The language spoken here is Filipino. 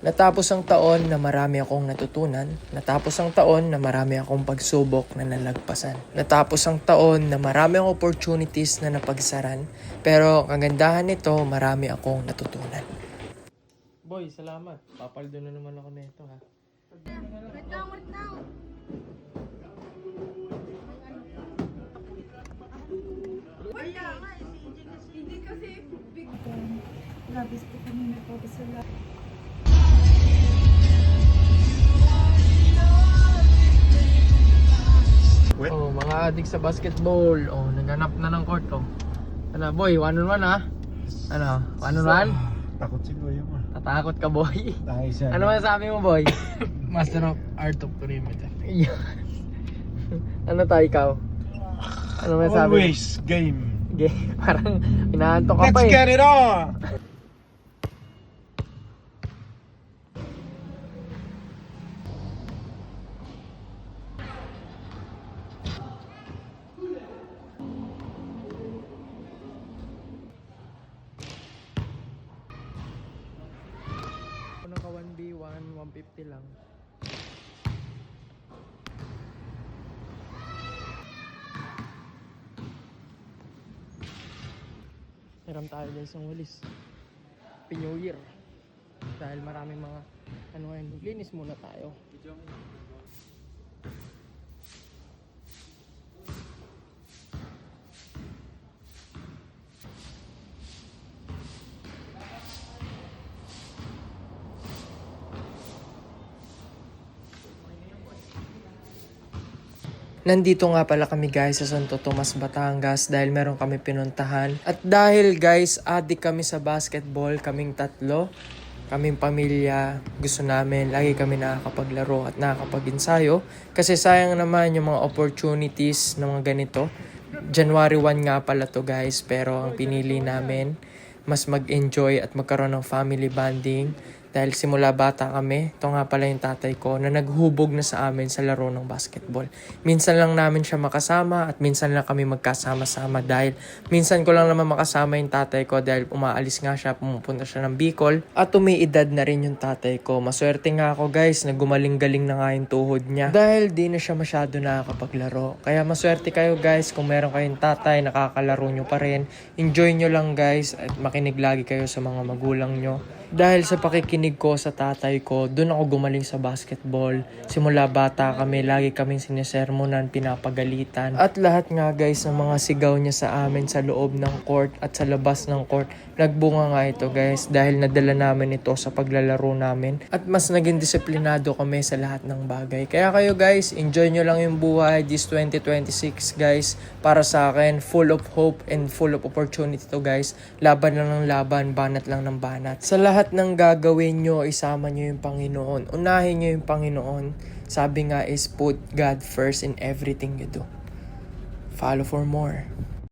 Natapos ang taon na marami akong natutunan. Natapos ang taon na marami akong pagsubok na nalagpasan. Natapos ang taon na marami akong opportunities na napagsaran. Pero ang kagandahan nito, marami akong natutunan. Boy, salamat. Papaldo na naman ako nito ha. Wait lang. Wala nga eh, si EJ kasi. Hindi kasi big. Labis po kami nagpapasala. Oh, mga adik sa basketball. Oh, naghanap na ng court oh. Ano, boy, 1-on-1 ha? Ano, 1-on-1? Takot si Kuya mo. Tatakot ka, boy. Tayo siya. Ano masasabi mo, boy? Master of Art of Perimeter. Ano tayo, ikaw? Ano masasabi? Always game. Okay, parang inaantok ka Let's pa eh. get it on! Unang ka 1v1, 150 lang. Hiram tayo guys ng walis. Happy New Year. Dahil maraming mga ano ngayon, linis muna tayo. Nandito nga pala kami guys sa Santo Tomas, Batangas dahil meron kami pinuntahan. At dahil guys, adik kami sa basketball, kaming tatlo, kaming pamilya, gusto namin, lagi kami nakakapaglaro at nakakapag-ensayo. Kasi sayang naman yung mga opportunities ng mga ganito. January 1 nga pala to guys, pero ang pinili namin, mas mag-enjoy at magkaroon ng family bonding. Dahil simula bata kami, ito nga pala yung tatay ko na naghubog na sa amin sa laro ng basketball. Minsan lang namin siya makasama at minsan lang kami magkasama-sama dahil minsan ko lang naman makasama yung tatay ko dahil umaalis nga siya, pumupunta siya ng Bicol at umiidad na rin yung tatay ko. Maswerte nga ako guys na gumaling-galing na nga yung tuhod niya dahil di na siya masyado nakakapaglaro. Kaya maswerte kayo guys kung meron kayong tatay, nakakalaro nyo pa rin. Enjoy nyo lang guys at makinig lagi kayo sa mga magulang nyo. Dahil sa pakikinig ko sa tatay ko, doon ako gumaling sa basketball. Simula bata kami, lagi kaming sinisermonan, pinapagalitan. At lahat nga guys ng mga sigaw niya sa amin sa loob ng court at sa labas ng court, nagbunga nga ito guys dahil nadala namin ito sa paglalaro namin. At mas naging disiplinado kami sa lahat ng bagay. Kaya kayo guys, enjoy nyo lang yung buhay this 2026 guys. Para sa akin, full of hope and full of opportunity to guys. Laban lang ng laban, banat lang ng banat. Sa lahat ng gagawin nyo, isama nyo yung Panginoon. Unahin nyo yung Panginoon. Sabi nga is put God first in everything you do. Follow for more.